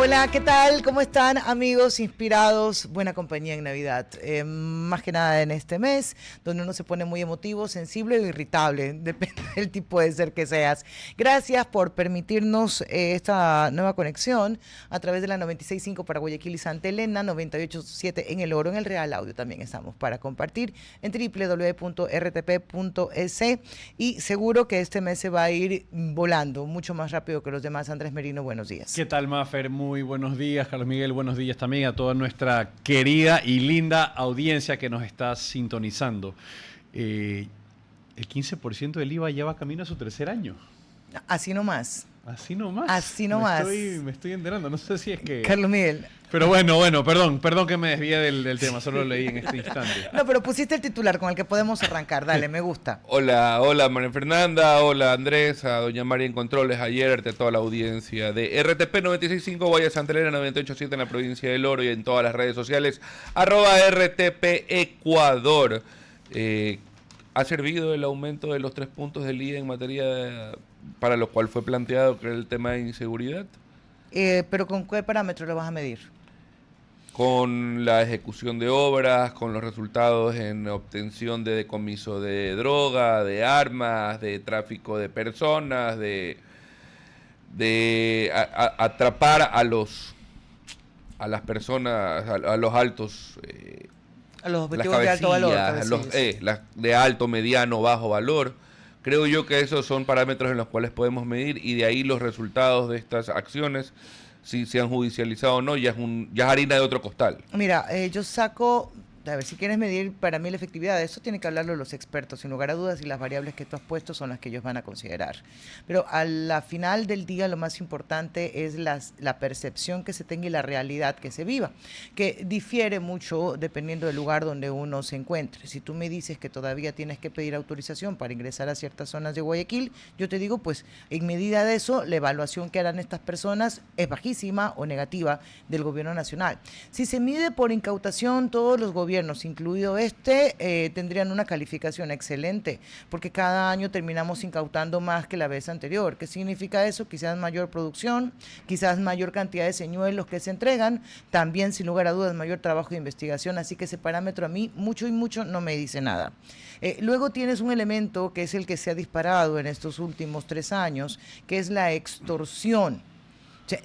Hola, ¿qué tal? ¿Cómo están, amigos inspirados? Buena compañía en Navidad. Más que nada en este mes, donde uno se pone muy emotivo, sensible o irritable, depende del tipo de ser que seas. Gracias por permitirnos esta nueva conexión a través de la 96.5 para Guayaquil y Santa Elena, 98.7 en El Oro, en el Real Audio también estamos para compartir en www.rtp.es y seguro que este mes se va a ir volando mucho más rápido que los demás. Andrés Merino, buenos días. ¿Qué tal, Mafer? Muy buenos días, Carlos Miguel. Buenos días también a toda nuestra querida y linda audiencia que nos está sintonizando. El 15% del IVA ya va camino a su tercer año. Así nomás. Así nomás. Así nomás. Me estoy enterando. No sé si es que... Carlos Miguel. Pero bueno, perdón que me desvíe del tema. Solo lo leí en este instante. No, pero pusiste el titular con el que podemos arrancar. Dale, me gusta. Hola María Fernanda, hola Andrés, a doña María en Controles, ayer a toda la audiencia de RTP 96.5, Guaya Santa Elena 98.7 en la provincia del Oro y en todas las redes sociales, @RTP Ecuador. ¿Ha servido el aumento de los 3 puntos del IVA en materia para lo cual fue planteado que era el tema de inseguridad? Pero ¿con qué parámetro lo vas a medir? Con la ejecución de obras, con los resultados en obtención de decomiso de droga, de armas, de tráfico de personas, de atrapar a las personas, a los altos, a los objetivos de alto valor, de alto, mediano, bajo valor. Creo yo que esos son parámetros en los cuales podemos medir y de ahí los resultados de estas acciones, si se han judicializado o no, ya es harina de otro costal. Mira, yo saco, a ver, si quieres medir para mí la efectividad de eso, tiene que hablarlo los expertos, sin lugar a dudas, y las variables que tú has puesto son las que ellos van a considerar. Pero a la final del día lo más importante es la percepción que se tenga y la realidad que se viva, que difiere mucho dependiendo del lugar donde uno se encuentre. Si tú me dices que todavía tienes que pedir autorización para ingresar a ciertas zonas de Guayaquil, yo te digo, pues en medida de eso, la evaluación que harán estas personas es bajísima o negativa del gobierno nacional. Si se mide por incautación, todos los gobiernos, incluido tendrían una calificación excelente, porque cada año terminamos incautando más que la vez anterior. ¿Qué significa eso? Quizás mayor producción, quizás mayor cantidad de señuelos que se entregan, también sin lugar a dudas mayor trabajo de investigación, así que ese parámetro a mí mucho no me dice nada. Luego tienes un elemento que es el que se ha disparado en estos últimos 3 años, que es la extorsión.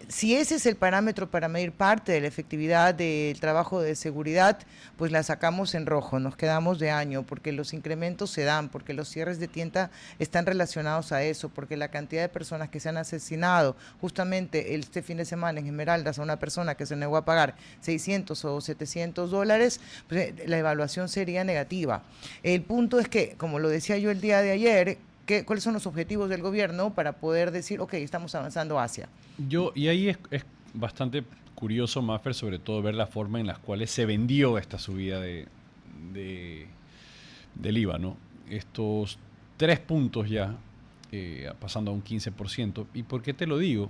Si ese es el parámetro para medir parte de la efectividad del trabajo de seguridad, pues la sacamos en rojo, nos quedamos de año, porque los incrementos se dan, porque los cierres de tienda están relacionados a eso, porque la cantidad de personas que se han asesinado, justamente este fin de semana en Esmeraldas, a una persona que se negó a pagar 600 o 700 dólares, pues la evaluación sería negativa. El punto es que, como lo decía yo el día de ayer, ¿cuáles son los objetivos del gobierno para poder decir, ok, estamos avanzando hacia? Y ahí es bastante curioso, Maffer, sobre todo ver la forma en la cual se vendió esta subida del IVA, ¿no? Estos 3 puntos ya, pasando a un 15%. ¿Y por qué te lo digo?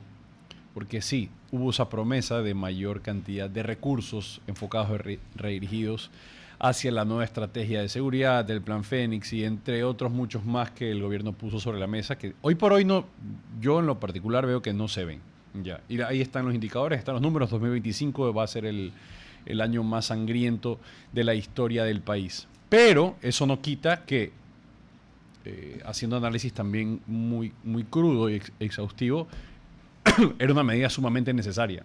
Porque sí, hubo esa promesa de mayor cantidad de recursos enfocados y redirigidos hacia la nueva estrategia de seguridad, del Plan Fénix y entre otros muchos más que el gobierno puso sobre la mesa, que hoy por hoy no, yo en lo particular veo que no se ven. Ya. Y ahí están los indicadores, están los números. 2025 va a ser el año más sangriento de la historia del país. Pero eso no quita que, haciendo análisis también muy crudo y exhaustivo, era una medida sumamente necesaria.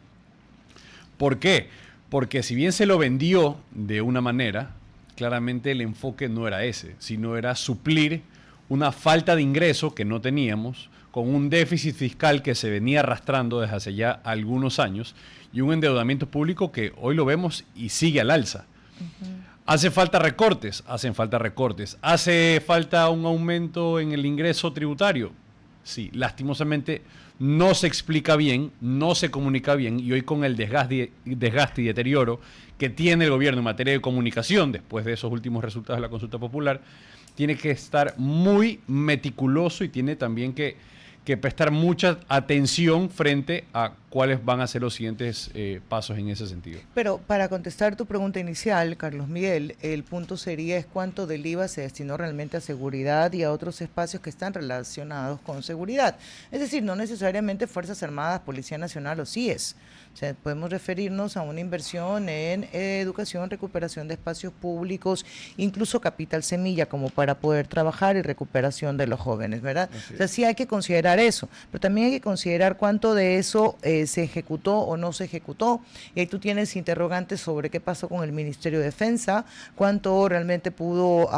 ¿Por qué? Porque si bien se lo vendió de una manera, claramente el enfoque no era ese, sino era suplir una falta de ingreso que no teníamos, con un déficit fiscal que se venía arrastrando desde hace ya algunos años y un endeudamiento público que hoy lo vemos y sigue al alza. ¿Hace falta recortes? Hacen falta recortes. ¿Hace falta un aumento en el ingreso tributario? Sí, lastimosamente no se explica bien, no se comunica bien, y hoy con el desgaste y deterioro que tiene el gobierno en materia de comunicación después de esos últimos resultados de la consulta popular, tiene que estar muy meticuloso y tiene también que que prestar mucha atención frente a cuáles van a ser los siguientes pasos en ese sentido. Pero para contestar tu pregunta inicial, Carlos Miguel, el punto sería es cuánto del IVA se destinó realmente a seguridad y a otros espacios que están relacionados con seguridad. Es decir, no necesariamente Fuerzas Armadas, Policía Nacional o CIES. O sea, podemos referirnos a una inversión en educación, recuperación de espacios públicos, incluso capital semilla, como para poder trabajar y recuperación de los jóvenes, ¿verdad? O sea, sí hay que considerar eso, pero también hay que considerar cuánto de eso se ejecutó o no se ejecutó. Y ahí tú tienes interrogantes sobre qué pasó con el Ministerio de Defensa, cuánto realmente pudo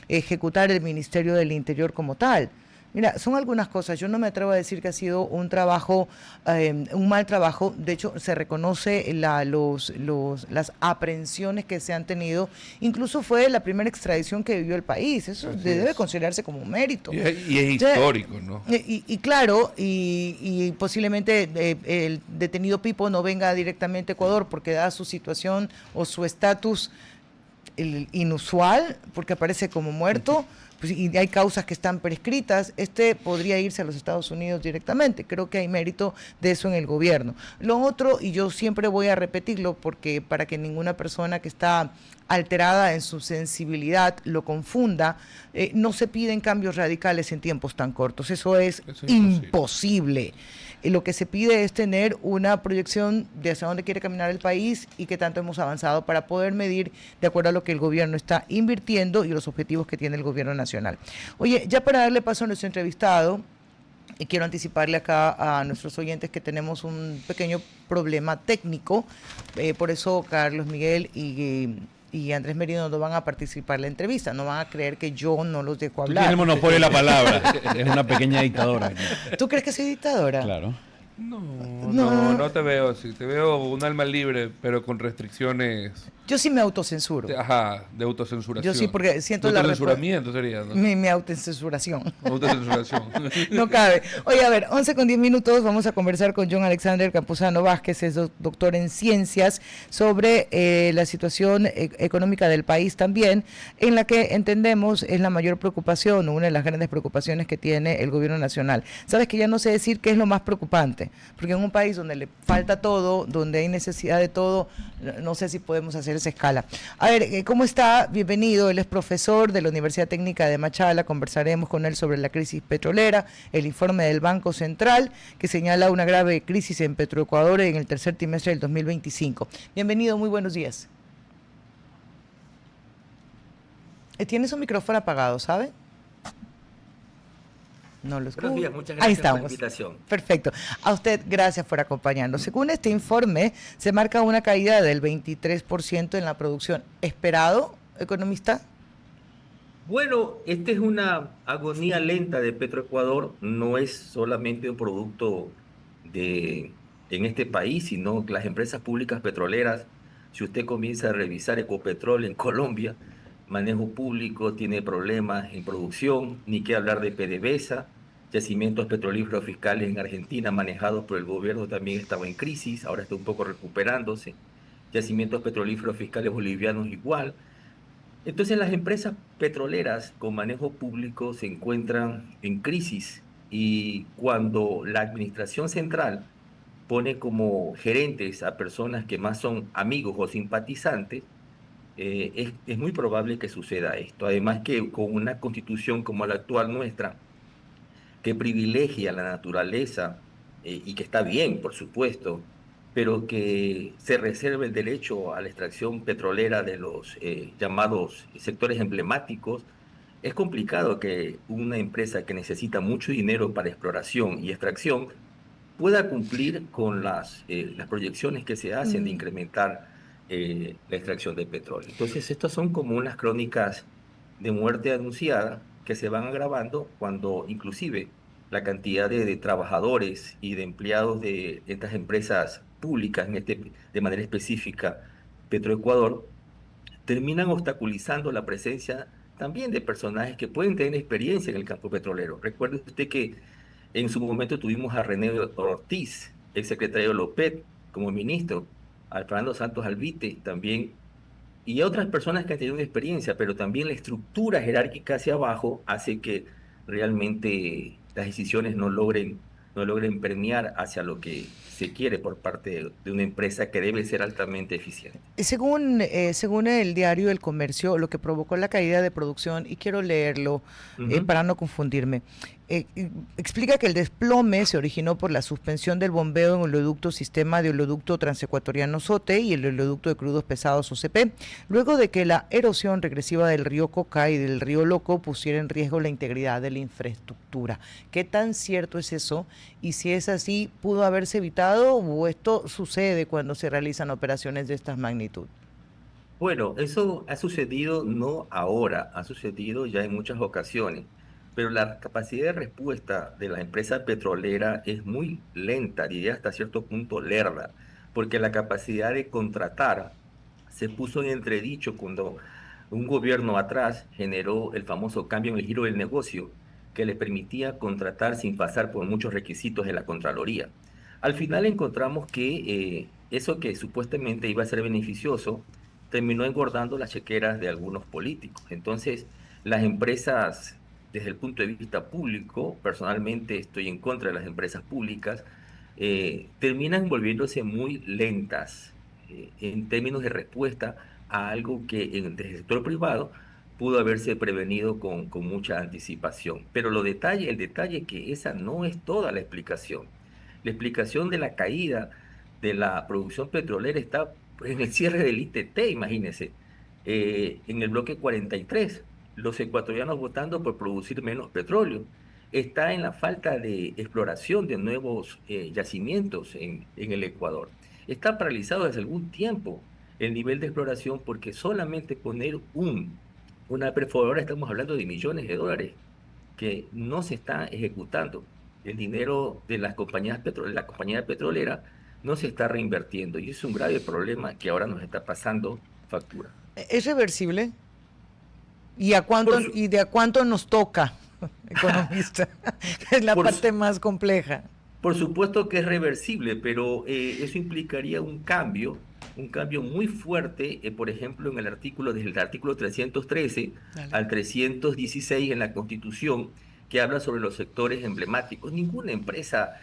ejecutar el Ministerio del Interior como tal. Mira, son algunas cosas. Yo no me atrevo a decir que ha sido un trabajo, un mal trabajo. De hecho, se reconoce las aprehensiones que se han tenido. Incluso fue la primera extradición que vivió el país. Eso debe considerarse como un mérito. Y es histórico, ¿no? Y claro, y posiblemente el detenido Pipo no venga directamente a Ecuador porque da su situación o su estatus inusual, porque aparece como muerto. Pues, y hay causas que están prescritas, podría irse a los Estados Unidos directamente. Creo que hay mérito de eso en el gobierno. Lo otro, y yo siempre voy a repetirlo, porque para que ninguna persona que está alterada en su sensibilidad lo confunda, no se piden cambios radicales en tiempos tan cortos. Eso es imposible. Lo que se pide es tener una proyección de hacia dónde quiere caminar el país y qué tanto hemos avanzado para poder medir de acuerdo a lo que el gobierno está invirtiendo y los objetivos que tiene el gobierno nacional. Oye, ya para darle paso a nuestro entrevistado, y quiero anticiparle acá a nuestros oyentes que tenemos un pequeño problema técnico, por eso Carlos Miguel y Andrés Merino no van a participar en la entrevista, no van a creer que yo no los dejo hablar. Tiene el monopolio de la palabra, es una pequeña dictadora. ¿Tú crees que soy dictadora? Claro. No te veo así. Te veo un alma libre, pero con restricciones. Yo sí me autocensuro. De autocensuración. Yo sí, porque siento la autocensuramiento sería, ¿no? Mi autocensuración. Autocensuración. No cabe. Oye, a ver, 11:10, vamos a conversar con John Alexander Campuzano Vázquez, es doctor en ciencias, sobre la situación económica del país también, en la que entendemos es la mayor preocupación, una de las grandes preocupaciones que tiene el gobierno nacional. Sabes que ya no sé decir qué es lo más preocupante, porque en un país donde le falta todo, donde hay necesidad de todo, no sé si podemos hacer esa escala. A ver, ¿cómo está? Bienvenido, él es profesor de la Universidad Técnica de Machala, conversaremos con él sobre la crisis petrolera, el informe del Banco Central que señala una grave crisis en Petroecuador en el tercer trimestre del 2025. Bienvenido, muy buenos días. Tiene su micrófono apagado, ¿sabe? No lo escucho. Buenos días, muchas gracias por la invitación. Perfecto. A usted, gracias por acompañarnos. Según este informe, se marca una caída del 23% en la producción. ¿Esperado, economista? Bueno, esta es una agonía lenta de Petroecuador. No es solamente un producto en este país, sino que las empresas públicas petroleras, si usted comienza a revisar Ecopetrol en Colombia, manejo público tiene problemas en producción, ni qué hablar de PDVSA. Yacimientos petrolíferos fiscales en Argentina manejados por el gobierno también estaba en crisis, ahora está un poco recuperándose. Yacimientos petrolíferos fiscales bolivianos igual. Entonces las empresas petroleras con manejo público se encuentran en crisis y cuando la administración central pone como gerentes a personas que más son amigos o simpatizantes, es muy probable que suceda esto. Además que con una constitución como la actual nuestra, que privilegia la naturaleza y que está bien, por supuesto, pero que se reserve el derecho a la extracción petrolera de los llamados sectores emblemáticos, es complicado que una empresa que necesita mucho dinero para exploración y extracción pueda cumplir con las proyecciones que se hacen de incrementar la extracción de petróleo. Entonces, estas son como unas crónicas de muerte anunciada que se van agravando cuando inclusive la cantidad de trabajadores y de empleados de estas empresas públicas, de manera específica Petroecuador, terminan obstaculizando la presencia también de personajes que pueden tener experiencia en el campo petrolero. Recuerde usted que en su momento tuvimos a René Ortiz, el secretario López, como ministro, a Fernando Santos Alvite también, y a otras personas que han tenido experiencia, pero también la estructura jerárquica hacia abajo hace que realmente las decisiones no logren permear hacia lo que se quiere por parte de una empresa que debe ser altamente eficiente. Según el diario El Comercio, lo que provocó la caída de producción, y quiero leerlo Ujú. para no confundirme, explica que el desplome se originó por la suspensión del bombeo en el oleoducto Sistema de Oleoducto Transecuatoriano SOTE y el oleoducto de crudos pesados OCP, luego de que la erosión regresiva del río Coca y del río Loco pusiera en riesgo la integridad de la infraestructura. ¿Qué tan cierto es eso? Y si es así, ¿pudo haberse evitado o esto sucede cuando se realizan operaciones de esta magnitud? Bueno, eso ha sucedido no ahora, ha sucedido ya en muchas ocasiones, pero la capacidad de respuesta de la empresa petrolera es muy lenta, diría hasta cierto punto lerda, porque la capacidad de contratar se puso en entredicho cuando un gobierno atrás generó el famoso cambio en el giro del negocio, que le permitía contratar sin pasar por muchos requisitos de la Contraloría. Al final encontramos que eso que supuestamente iba a ser beneficioso, terminó engordando las chequeras de algunos políticos. Entonces, las empresas, desde el punto de vista público, personalmente estoy en contra de las empresas públicas, terminan volviéndose muy lentas en términos de respuesta a algo que desde el sector privado pudo haberse prevenido con mucha anticipación. Pero el detalle es que esa no es toda la explicación. La explicación de la caída de la producción petrolera está en el cierre del ITT, imagínense, en el bloque 43, los ecuatorianos votando por producir menos petróleo. Está en la falta de exploración de nuevos yacimientos en el Ecuador. Está paralizado desde algún tiempo el nivel de exploración porque solamente poner una perforadora estamos hablando de millones de dólares que no se está ejecutando. El dinero de las compañías la compañía petrolera no se está reinvirtiendo y es un grave problema que ahora nos está pasando factura. ¿Es reversible? Por su- ¿Y de a cuánto nos toca, economista? Es la por, su- parte más compleja. por supuesto que es reversible, pero eso implicaría un cambio muy fuerte, por ejemplo, en el artículo, desde el artículo 313 Dale. al 316 en la Constitución, que habla sobre los sectores emblemáticos. Ninguna empresa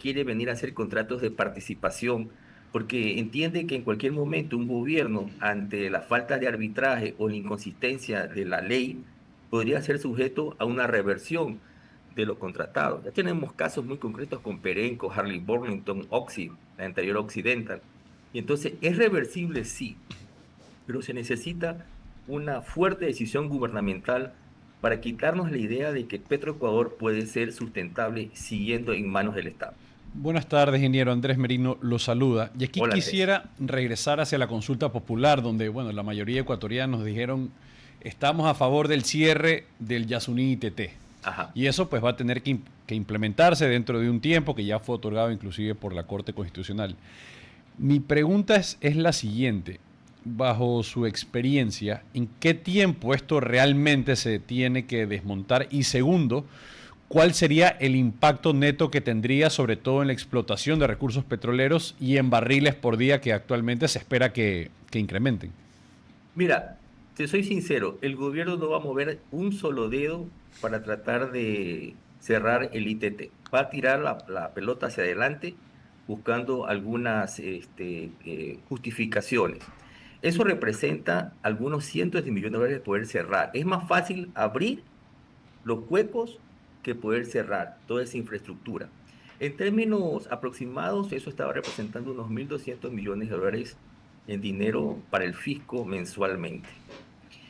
quiere venir a hacer contratos de participación porque entiende que en cualquier momento un gobierno, ante la falta de arbitraje o la inconsistencia de la ley, podría ser sujeto a una reversión de lo contratado. Ya tenemos casos muy concretos con Perenco, Harley Burlington, Oxy, la anterior Occidental. Y entonces es reversible, sí, pero se necesita una fuerte decisión gubernamental para quitarnos la idea de que Petroecuador puede ser sustentable siguiendo en manos del Estado. Buenas tardes, ingeniero Andrés Merino lo saluda. Y aquí Hola, Andrés. quisiera regresar hacia la consulta popular, donde, bueno, la mayoría de ecuatorianos dijeron, estamos a favor del cierre del Yasuní ITT. Ajá. Y eso pues va a tener que implementarse dentro de un tiempo que ya fue otorgado inclusive por la Corte Constitucional. Mi pregunta es la siguiente. Bajo su experiencia, ¿en qué tiempo esto realmente se tiene que desmontar? Y segundo, ¿cuál sería el impacto neto que tendría sobre todo en la explotación de recursos petroleros y en barriles por día que actualmente se espera que incrementen? Mira, te soy sincero, el gobierno no va a mover un solo dedo para tratar de cerrar el ITT. Va a tirar la pelota hacia adelante buscando algunas justificaciones. Eso representa algunos cientos de millones de dólares de poder cerrar. Es más fácil abrir los huecos que poder cerrar toda esa infraestructura. En términos aproximados, eso estaba representando unos 1.200 millones de dólares en dinero para el fisco mensualmente.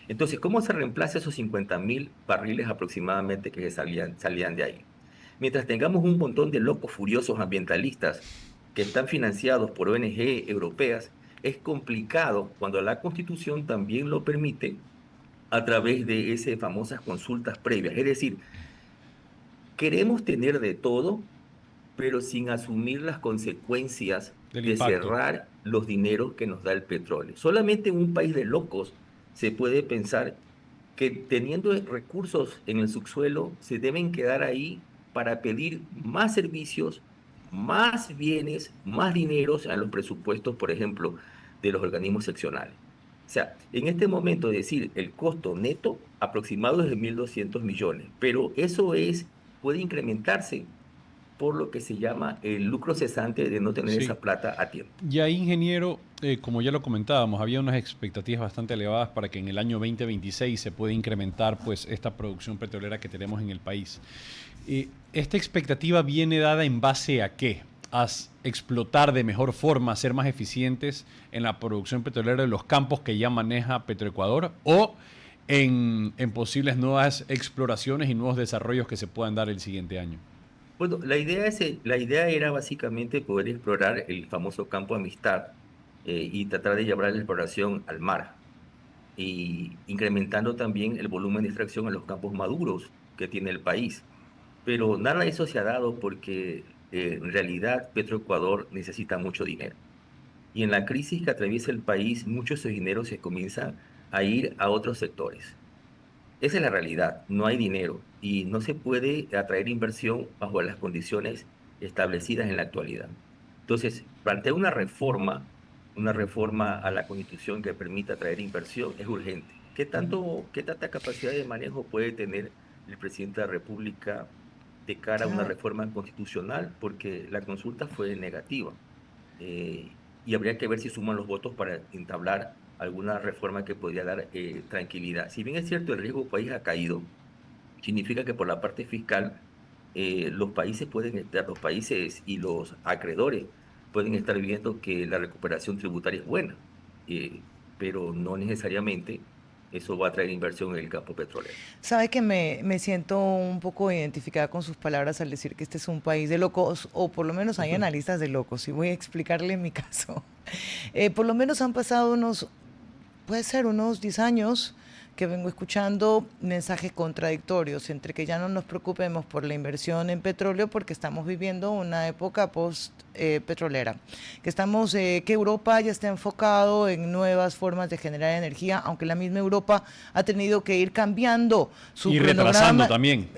Entonces, ¿cómo se reemplaza esos 50.000 barriles aproximadamente que salían de ahí? Mientras tengamos un montón de locos furiosos ambientalistas que están financiados por ONG europeas, es complicado cuando la Constitución también lo permite a través de esas famosas consultas previas. Es decir, queremos tener de todo, pero sin asumir las consecuencias Del de impacto. cerrar los dineros que nos da el petróleo. Solamente en un país de locos se puede pensar que teniendo recursos en el subsuelo, se deben quedar ahí para pedir más servicios, más bienes, más dineros a los presupuestos, por ejemplo, de los organismos seccionales. O sea, en este momento decir el costo neto aproximado es de 1.200 millones, pero eso es puede incrementarse por lo que se llama el lucro cesante de no tener Sí. esa plata a tiempo. Y ahí, ingeniero, como ya lo comentábamos, había unas expectativas bastante elevadas para que en el año 2026 se pueda incrementar pues esta producción petrolera que tenemos en el país. ¿Esta expectativa viene dada en base a qué? ¿A explotar de mejor forma, ser más eficientes en la producción petrolera de los campos que ya maneja Petroecuador? ¿O en posibles nuevas exploraciones y nuevos desarrollos que se puedan dar el siguiente año? Bueno, la idea era básicamente poder explorar el famoso campo Amistad y tratar de llevar la exploración al mar y incrementando también el volumen de extracción en los campos maduros que tiene el país. Pero nada de eso se ha dado porque en realidad Petroecuador necesita mucho dinero. Y en la crisis que atraviesa el país, mucho de ese dinero se comienza a ir a otros sectores. Esa es la realidad, no hay dinero y no se puede atraer inversión bajo las condiciones establecidas en la actualidad. Entonces, plantear una reforma a la Constitución que permita atraer inversión es urgente. Qué tanta capacidad de manejo puede tener el presidente de la República de cara a una Claro. reforma constitucional? Porque la consulta fue negativa y habría que ver si suman los votos para entablar alguna reforma que podría dar tranquilidad. Si bien es cierto, el riesgo país ha caído, significa que por la parte fiscal los países pueden estar, los países y los acreedores pueden estar viendo que la recuperación tributaria es buena, eh, pero no necesariamente eso va a traer inversión en el campo petrolero. Sabe que me siento un poco identificada con sus palabras al decir que este es un país de locos, o por lo menos hay analistas de locos, y voy a explicarle mi caso. Por lo menos han pasado puede ser unos 10 años que vengo escuchando mensajes contradictorios entre que ya no nos preocupemos por la inversión en petróleo porque estamos viviendo una época post petrolera, que Europa ya está enfocado en nuevas formas de generar energía, aunque la misma Europa ha tenido que ir cambiando su Y retrasando cronograma, también.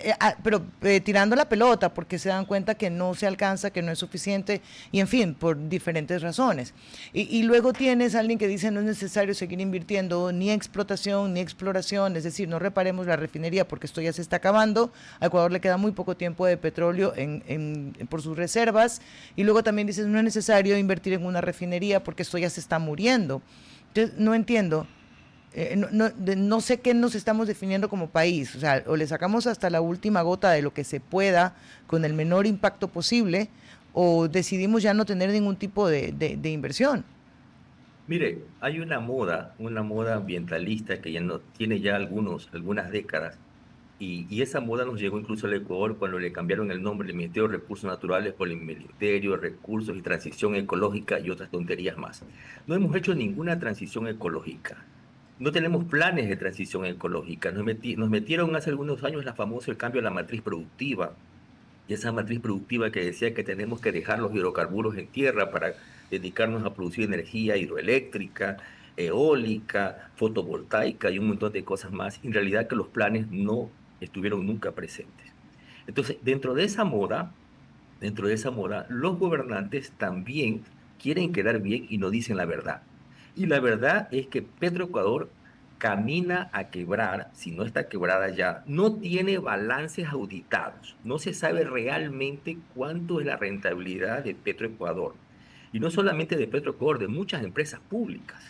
pero tirando la pelota porque se dan cuenta que no se alcanza, que no es suficiente y en fin, por diferentes razones. Y luego tienes a alguien que dice no es necesario seguir invirtiendo ni en explotación ni exploración, es decir, no reparemos la refinería porque esto ya se está acabando, a Ecuador le queda muy poco tiempo de petróleo por sus reservas, y luego también dices no es necesario invertir en una refinería porque esto ya se está muriendo. Entonces, no entiendo. No sé qué nos estamos definiendo como país, o sea, o le sacamos hasta la última gota de lo que se pueda con el menor impacto posible, o decidimos ya no tener ningún tipo de inversión. Mire, hay una moda ambientalista que ya no tiene ya algunas décadas. Y esa moda nos llegó incluso al Ecuador cuando le cambiaron el nombre del Ministerio de Recursos Naturales por el Ministerio de Recursos y Transición Ecológica y otras tonterías más. No hemos hecho ninguna transición ecológica. No tenemos planes de transición ecológica. Nos metieron hace algunos años el cambio de la matriz productiva. Y esa matriz productiva que decía que tenemos que dejar los hidrocarburos en tierra para dedicarnos a producir energía hidroeléctrica, eólica, fotovoltaica y un montón de cosas más. En realidad que los planes no estuvieron nunca presentes. Entonces, dentro de esa moda, los gobernantes también quieren quedar bien y no dicen la verdad. Y la verdad es que Petroecuador camina a quebrar, si no está quebrada ya, no tiene balances auditados, no se sabe realmente cuánto es la rentabilidad de Petroecuador. Y no solamente de Petroecuador, de muchas empresas públicas.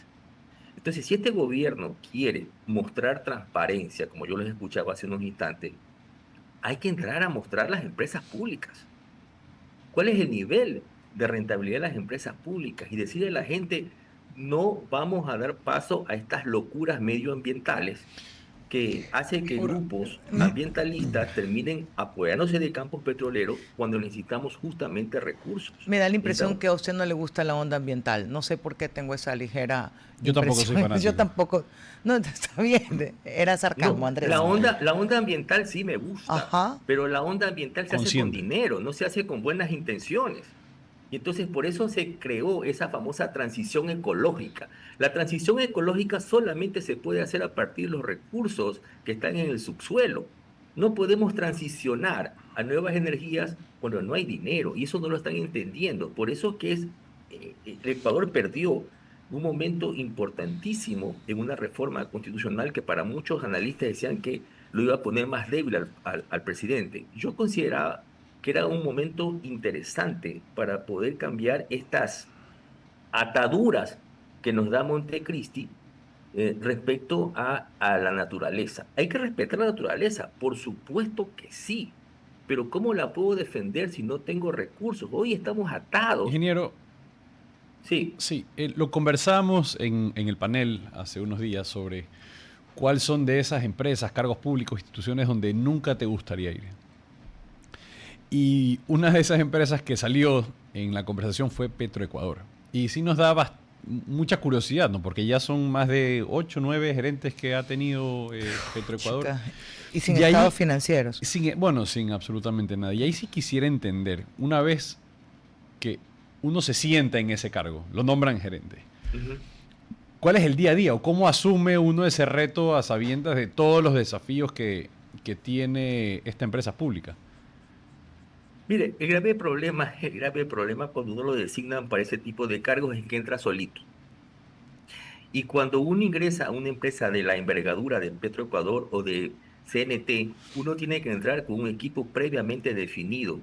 Entonces, si este gobierno quiere mostrar transparencia, como yo les escuchaba hace unos instantes, hay que entrar a mostrar las empresas públicas. ¿Cuál es el nivel de rentabilidad de las empresas públicas? Y decirle a la gente, no vamos a dar paso a estas locuras medioambientales que hace que Ahora, grupos ambientalistas terminen apoyándose de campos petroleros cuando necesitamos justamente recursos. Me da la impresión Necesitamos que a usted no le gusta la onda ambiental. No sé por qué tengo esa ligera yo tampoco soy impresión. Yo fanático. tampoco. No, está bien. Era sarcasmo, No, Andrés. la onda ambiental sí me gusta, Ajá. pero la onda ambiental se hace con Consciente. dinero, no se hace con buenas intenciones. Y entonces por eso se creó esa famosa transición ecológica. La transición ecológica solamente se puede hacer a partir de los recursos que están en el subsuelo. No podemos transicionar a nuevas energías cuando no hay dinero, y eso no lo están entendiendo. Por eso que el Ecuador perdió un momento importantísimo en una reforma constitucional que para muchos analistas decían que lo iba a poner más débil al presidente. Yo consideraba que era un momento interesante para poder cambiar estas ataduras que nos da Montecristi respecto a la naturaleza. Hay que respetar la naturaleza, por supuesto que sí, pero ¿cómo la puedo defender si no tengo recursos? Hoy estamos atados. Ingeniero, Sí, sí, lo conversamos en el panel hace unos días sobre cuáles son de esas empresas, cargos públicos, instituciones donde nunca te gustaría ir. Y una de esas empresas que salió en la conversación fue Petroecuador. Y sí nos da mucha curiosidad, ¿no? Porque ya son más de 8 o 9 gerentes que ha tenido Petroecuador. Chica, y sin Y ahí- estados financieros. Sin absolutamente nada. Y ahí sí quisiera entender, una vez que uno se sienta en ese cargo, lo nombran gerente, ujú. ¿cuál es el día a día o cómo asume uno ese reto a sabiendas de todos los desafíos que tiene esta empresa pública? Mire, el grave problema cuando uno lo designan para ese tipo de cargos es que entra solito. Y cuando uno ingresa a una empresa de la envergadura de Petroecuador o de CNT, uno tiene que entrar con un equipo previamente definido,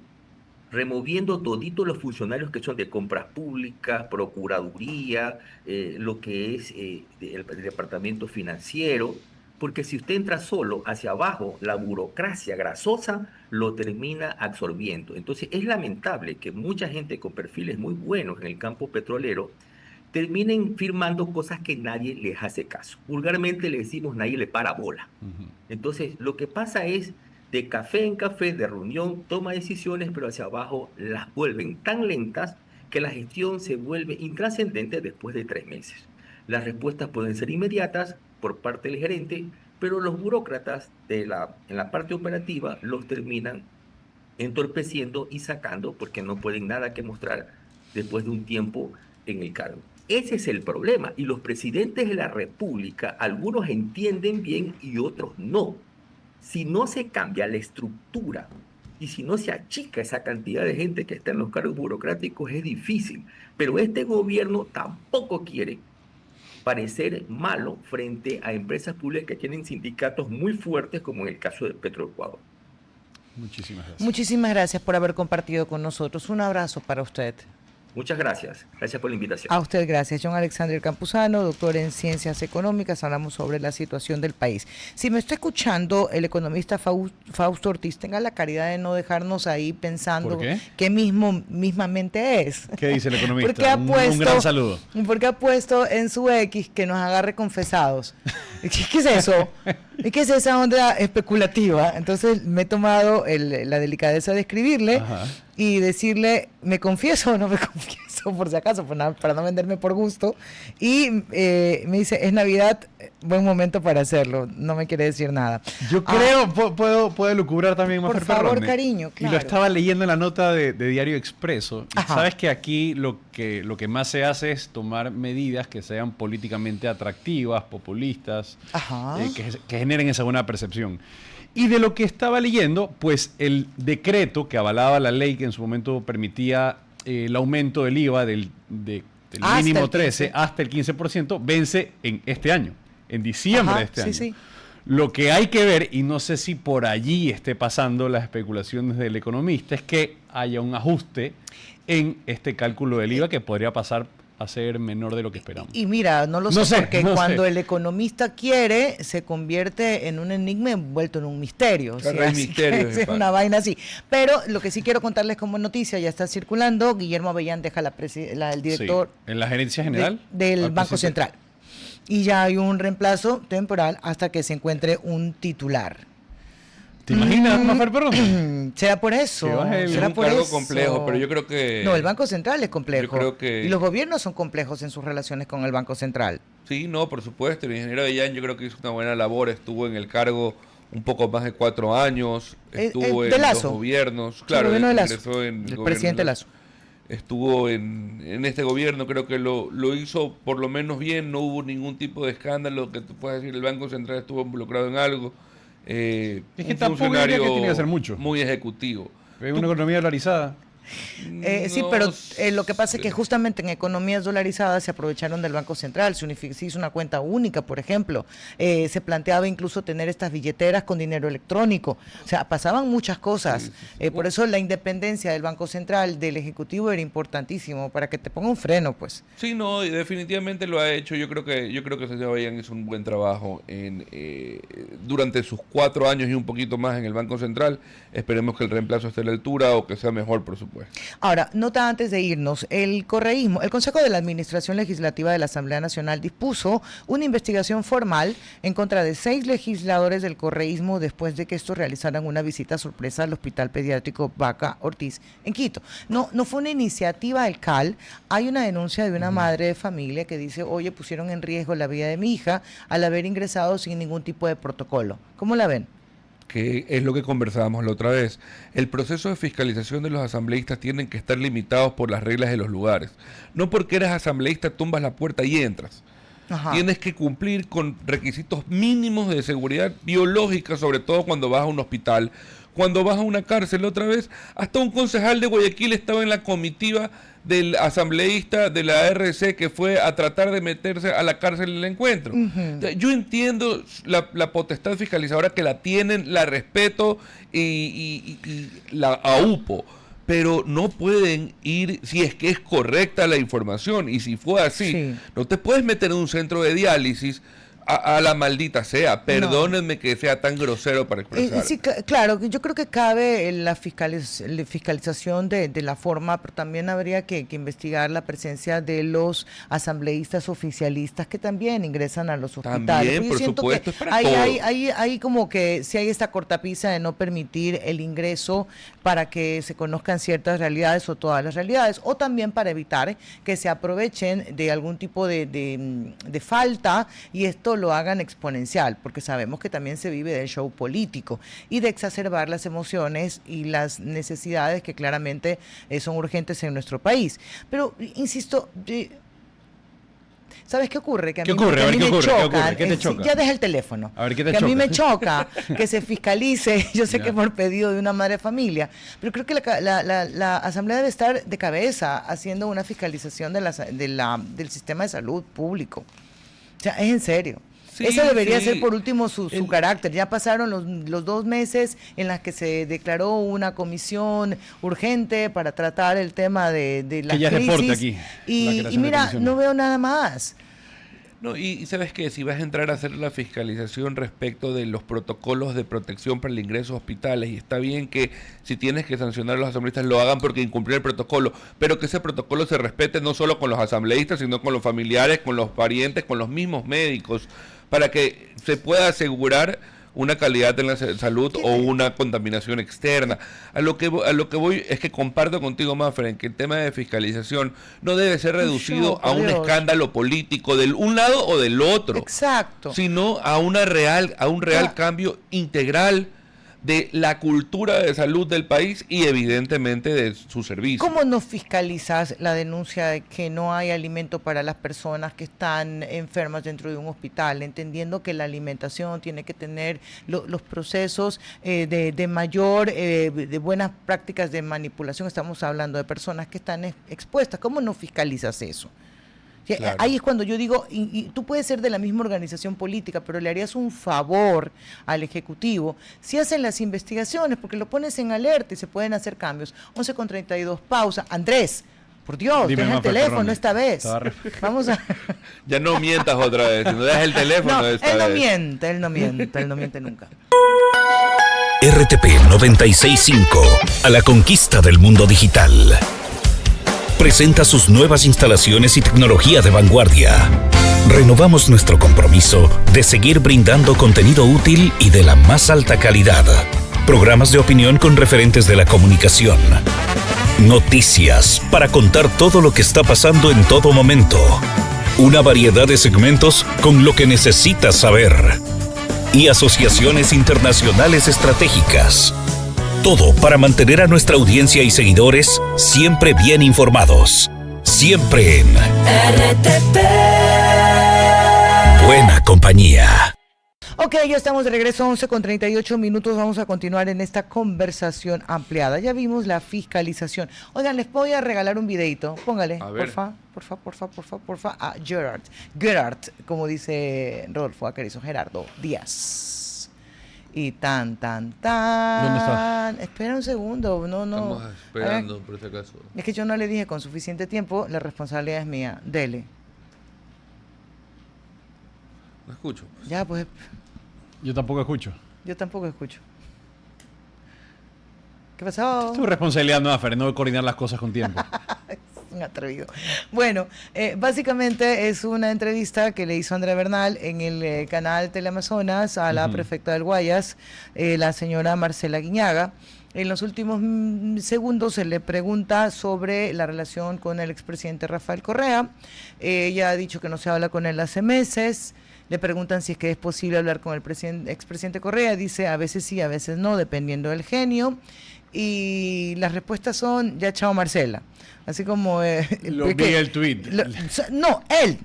removiendo toditos los funcionarios que son de compras públicas, procuraduría, lo que es el departamento financiero, porque si usted entra solo hacia abajo, la burocracia grasosa lo termina absorbiendo. Entonces es lamentable que mucha gente con perfiles muy buenos en el campo petrolero terminen firmando cosas que nadie les hace caso. Vulgarmente le decimos nadie le para bola. Ujú. Entonces, lo que pasa es, de café en café, de reunión, toma decisiones, pero hacia abajo las vuelven tan lentas que la gestión se vuelve intrascendente después de 3 meses. Las respuestas pueden ser inmediatas por parte del gerente, pero los burócratas en la parte operativa los terminan entorpeciendo y sacando porque no pueden nada que mostrar después de un tiempo en el cargo. Ese es el problema. Y los presidentes de la República, algunos entienden bien y otros no. Si no se cambia la estructura y si no se achica esa cantidad de gente que está en los cargos burocráticos, es difícil. Pero este gobierno tampoco quiere parecer malo frente a empresas públicas que tienen sindicatos muy fuertes, como en el caso de Petroecuador. Muchísimas gracias. Muchísimas gracias por haber compartido con nosotros. Un abrazo para usted. Muchas gracias. Gracias por la invitación. A usted gracias. John Alexander Campuzano, doctor en Ciencias Económicas. Hablamos sobre la situación del país. Si me está escuchando el economista Fausto Ortiz, tenga la caridad de no dejarnos ahí pensando ¿Por qué? qué mismamente es. ¿Qué dice el economista? Porque ha Un gran saludo. Porque ha puesto en su X que nos agarre confesados. ¿Qué es eso? ¿Y qué es esa onda especulativa? Entonces me he tomado la delicadeza de escribirle Ajá. y decirle, ¿me confieso o no me confieso? Por si acaso, para no venderme por gusto. Y me dice, es Navidad, buen momento para hacerlo. No me quiere decir nada. Yo creo, puedo lucubrar también, Por Mafer favor, Perrone. cariño, Y claro. lo estaba leyendo en la nota de Diario Expreso. Y Ajá. sabes que aquí lo que más se hace es tomar medidas que sean políticamente atractivas, populistas, Ajá. que generen esa buena percepción. Y de lo que estaba leyendo, pues el decreto que avalaba la ley que en su momento permitía el aumento del IVA del Hasta mínimo el 13 15. hasta el 15%, vence en este año, en diciembre Ajá, de este sí, año. sí. Lo que hay que ver, y no sé si por allí esté pasando las especulaciones del economista, es que haya un ajuste en este cálculo del IVA que podría pasar a ser menor de lo que esperamos. Y mira, no lo sé, No sé, porque no cuando sé. el economista quiere, se convierte en un enigma envuelto en un misterio. Claro, hay así misterios, que es Pablo. una vaina así. Pero lo que sí quiero contarles como noticia, ya está circulando, Guillermo Avellán deja el director Sí. ¿En la gerencia general? del Al Banco presidente. Central. Y ya hay un reemplazo temporal hasta que se encuentre un titular. ¿Te imaginas, Mafer Perrone? ¿Será por eso? Que baje el- Es ¿Será un por cargo eso? complejo, pero yo creo que... No, el Banco Central es complejo. Yo creo que- Y los gobiernos son complejos en sus relaciones con el Banco Central. Sí, no, por supuesto. El ingeniero Avellán yo creo que hizo una buena labor. Estuvo en el cargo un poco más de 4 años. Estuvo de en Lazo. los gobiernos. El Claro, gobierno de Lazo. ingresó en El gobierno presidente de Lazo. Estuvo en este gobierno, creo que lo hizo por lo menos bien. No hubo ningún tipo de escándalo que tú puedas decir el Banco Central estuvo involucrado en algo. Es que Un tampoco diría que tiene que hacer mucho. muy ejecutivo. Es una economía dolarizada. Sí, pero lo que pasa es que justamente en economías dolarizadas se aprovecharon del Banco Central, se hizo una cuenta única, por ejemplo, se planteaba incluso tener estas billeteras con dinero electrónico, o sea, pasaban muchas cosas, por eso la independencia del Banco Central, del Ejecutivo era importantísimo, para que te ponga un freno, pues. Sí, no, y definitivamente lo ha hecho. Yo creo que Sebastián hizo un buen trabajo durante sus 4 años y un poquito más en el Banco Central. Esperemos que el reemplazo esté a la altura o que sea mejor, por supuesto. Ahora, nota antes de irnos, el Consejo de la Administración Legislativa de la Asamblea Nacional dispuso una investigación formal en contra de 6 legisladores del correísmo después de que estos realizaran una visita sorpresa al Hospital Pediátrico Vaca Ortiz en Quito. No fue una iniciativa del CAL, hay una denuncia de una madre de familia que dice, oye, pusieron en riesgo la vida de mi hija al haber ingresado sin ningún tipo de protocolo. ¿Cómo la ven? Que es lo que conversábamos la otra vez. El proceso de fiscalización de los asambleístas tienen que estar limitados por las reglas de los lugares. No porque eres asambleísta tumbas la puerta y entras. Ajá. Tienes que cumplir con requisitos mínimos de seguridad biológica, sobre todo cuando vas a un hospital, cuando vas a una cárcel. Otra vez, hasta un concejal de Guayaquil estaba en la comitiva del asambleísta de la ARC que fue a tratar de meterse a la cárcel en el encuentro. Yo entiendo la potestad fiscalizadora que la tienen, la respeto y la aupo, pero no pueden ir, si es que es correcta la información, y si fue así, no te puedes meter en un centro de diálisis a la maldita sea. Perdónenme que sea tan grosero para expresar. Sí, claro, yo creo que cabe la fiscalización de la forma, pero también habría que investigar la presencia de los asambleístas oficialistas que también ingresan a los hospitales. También, por supuesto, hay como que si hay esta cortapisa de no permitir el ingreso para que se conozcan ciertas realidades o todas las realidades, o también para evitar que se aprovechen de algún tipo de falta y esto lo hagan exponencial, porque sabemos que también se vive del show político y de exacerbar las emociones y las necesidades que claramente son urgentes en nuestro país. Pero, insisto, ¿sabes qué ocurre? Que a mí me choca. ¿Qué te choca? Ya deja el teléfono. A ver, ¿qué te choca? Que a mí me choca que se fiscalice, yo sé que por pedido de una madre de familia, pero creo que la Asamblea debe estar de cabeza haciendo una fiscalización del sistema de salud público. O sea, es en serio. Sí, ese debería ser por último su carácter. Ya pasaron los 2 meses en las que se declaró una comisión urgente para tratar el tema de la crisis. Aquí, y mira, no veo nada más. No, y sabes que si vas a entrar a hacer la fiscalización respecto de los protocolos de protección para el ingreso a hospitales, y está bien que si tienes que sancionar a los asambleístas lo hagan porque incumplieron el protocolo, pero que ese protocolo se respete no solo con los asambleístas, sino con los familiares, con los parientes, con los mismos médicos, para que se pueda asegurar una calidad en la salud o una contaminación externa. A lo que voy es que comparto contigo, Maffer, en que el tema de fiscalización no debe ser reducido a un escándalo político del un lado o del otro. Exacto. Sino a un real cambio integral de la cultura de salud del país y evidentemente de su servicio. ¿Cómo no fiscalizas la denuncia de que no hay alimento para las personas que están enfermas dentro de un hospital, entendiendo que la alimentación tiene que tener los procesos de mayor, de buenas prácticas de manipulación? Estamos hablando de personas que están expuestas. ¿Cómo no fiscalizas eso? Claro. Ahí es cuando yo digo, y tú puedes ser de la misma organización política, pero le harías un favor al Ejecutivo si hacen las investigaciones, porque lo pones en alerta y se pueden hacer cambios. 11:32, pausa. Andrés, por Dios, deja el teléfono esta vez. Vamos a... Ya no mientas otra vez, no dejas el teléfono esta vez. Él no miente nunca. RTP 96.5, a la conquista del mundo digital. Presenta sus nuevas instalaciones y tecnología de vanguardia. Renovamos nuestro compromiso de seguir brindando contenido útil y de la más alta calidad. Programas de opinión con referentes de la comunicación. Noticias para contar todo lo que está pasando en todo momento. Una variedad de segmentos con lo que necesitas saber. Y asociaciones internacionales estratégicas. Todo para mantener a nuestra audiencia y seguidores siempre bien informados. Siempre en RTP. Buena compañía. Ok, ya estamos de regreso, 11:38. Vamos a continuar en esta conversación ampliada. Ya vimos la fiscalización. Oigan, les voy a regalar un videito. Póngale, A ver. porfa, a Gerard, como dice Rodolfo Acarizo, Gerardo Díaz. Y tan. ¿Dónde está? Espera un segundo, no. Estamos esperando, por si acaso. Es que yo no le dije con suficiente tiempo, la responsabilidad es mía. Dele. No escucho. Ya, pues, Yo tampoco escucho. yo tampoco escucho. ¿Qué pasó? Tu responsabilidad no, Fer, no coordinar las cosas con tiempo. Un atrevido. Bueno, básicamente es una entrevista que le hizo Andrea Bernal en el canal Teleamazonas a la prefecta del Guayas, la señora Marcela Guiñaga. En los últimos segundos se le pregunta sobre la relación con el expresidente Rafael Correa. Ella ha dicho que no se habla con él hace meses. Le preguntan si es que es posible hablar con el expresidente Correa. Dice a veces sí, a veces no, dependiendo del genio. Y las respuestas son, ya chao Marcela. Así como... Lo vi el tweet. No, él.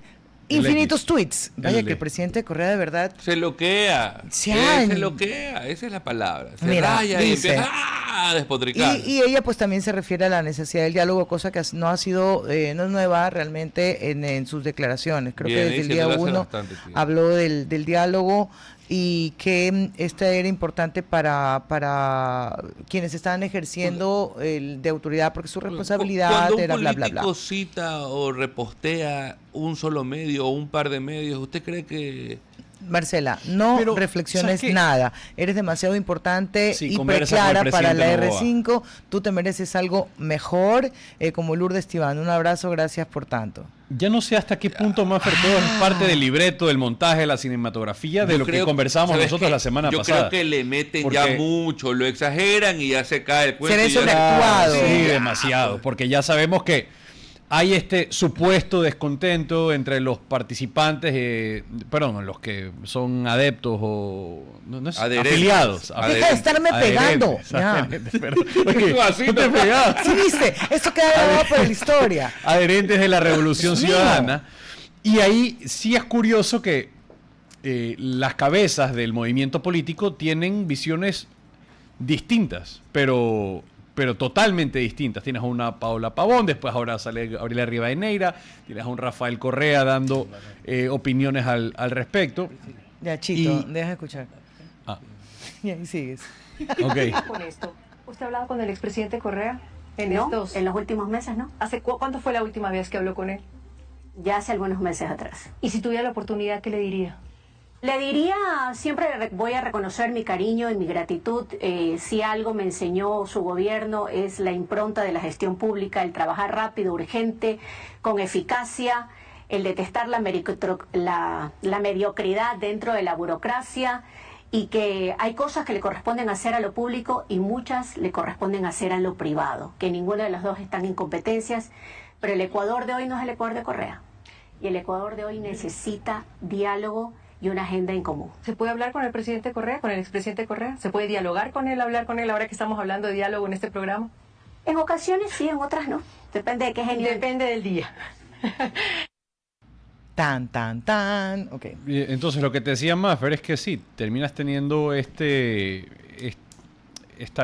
El Infinitos X. tweets. Vaya El que el presidente Correa de verdad... Se loquea. Se loquea, esa es la palabra. Se Mira, raya y dice- empieza a despotricar. Y ella pues también se refiere a la necesidad del diálogo, cosa que no ha sido, no es nueva realmente en sus declaraciones. Creo Viene que desde el día diciéndolo hace 1 bastante tiempo. habló del diálogo y que esta era importante para quienes estaban ejerciendo de autoridad, porque su responsabilidad Cuando un era bla, bla, bla. político cita o repostea un solo medio o un par de medios, ¿usted cree que Marcela, no Pero, reflexiones ¿sabes qué? nada. Eres demasiado importante Sí, y conversa con el preclara para la presidente R5. Tú te mereces algo mejor, como Lourdes Tibán. Un abrazo, gracias por tanto. Ya no sé hasta qué punto, Maffer, todo es parte del libreto, del montaje, de la cinematografía, de Yo lo que creo- conversábamos ¿sabes nosotros qué? la semana Yo pasada? creo que le meten Porque- ya mucho, lo exageran y ya se cae el cuento. Se ve y ya- sobreactuado. Sí, Ya. demasiado, porque ya sabemos que hay este supuesto descontento entre los participantes, perdón, los que son adeptos o no es, Adherentes. afiliados. Deja de estarme pegando. Ya. Adherentes, perdón. Oye, Tú así, no te ¿no? pegabas. Sí, viste, esto queda grabado por la historia. Adherentes de la Revolución Dios mío. Ciudadana. Y ahí sí es curioso que las cabezas del movimiento político tienen visiones distintas, pero totalmente distintas. Tienes a una Paola Pavón, después ahora sale Gabriela Rivadeneira, tienes a un Rafael Correa dando opiniones al respecto. Ya, Chito, Y- deja de escuchar. Ah, Y ahí sigues. ok. Con esto. ¿Usted ha hablado con el expresidente Correa? No, en los últimos meses, ¿no? ¿Cuándo fue la última vez que habló con él? Ya hace algunos meses atrás. Y si tuviera la oportunidad, ¿qué le diría? Le diría, siempre voy a reconocer mi cariño y mi gratitud. Si algo me enseñó su gobierno es la impronta de la gestión pública, el trabajar rápido, urgente, con eficacia, el detestar la mediocridad dentro de la burocracia y que hay cosas que le corresponden hacer a lo público y muchas le corresponden hacer a lo privado, que ninguno de los dos están en competencias, pero el Ecuador de hoy no es el Ecuador de Correa. Y el Ecuador de hoy necesita diálogo y una agenda en común. ¿Se puede hablar con el presidente Correa, con el expresidente Correa? ¿Se puede dialogar con él, hablar con él ahora que estamos hablando de diálogo en este programa? En ocasiones sí, en otras no. Depende de qué genio. Depende del día. Tan. Ok. Entonces lo que te decía Maffer es que sí, terminas teniendo esta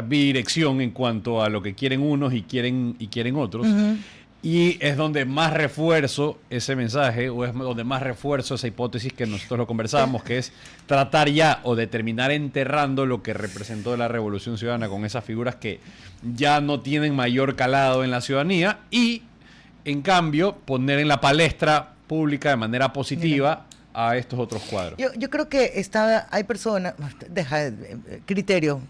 bidirección en cuanto a lo que quieren unos y quieren otros. Y es donde más refuerzo ese mensaje, o es donde más refuerzo esa hipótesis que nosotros lo conversábamos, que es tratar ya o de terminar enterrando lo que representó la Revolución Ciudadana con esas figuras que ya no tienen mayor calado en la ciudadanía y, en cambio, poner en la palestra pública de manera positiva a estos otros cuadros. Yo creo que hay personas, criterio,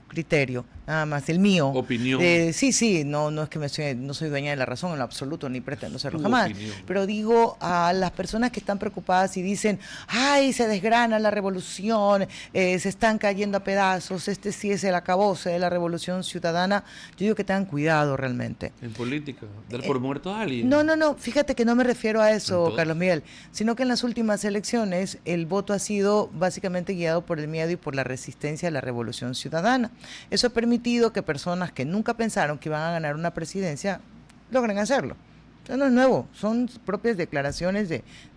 nada más, el mío. Opinión. Sí, no es que no soy dueña de la razón en lo absoluto, ni pretendo serlo Tu jamás. opinión. Pero digo a las personas que están preocupadas y dicen, ay, se desgrana la revolución, se están cayendo a pedazos, este sí es el acabose de la revolución ciudadana. Yo digo que tengan cuidado realmente. En política, dar por muerto a alguien. No, fíjate que no me refiero a eso, Entonces. Carlos Miguel, sino que en las últimas elecciones el voto ha sido básicamente guiado por el miedo y por la resistencia a la revolución ciudadana. Eso ha permitido que personas que nunca pensaron que iban a ganar una presidencia logren hacerlo. Eso no es nuevo, son propias declaraciones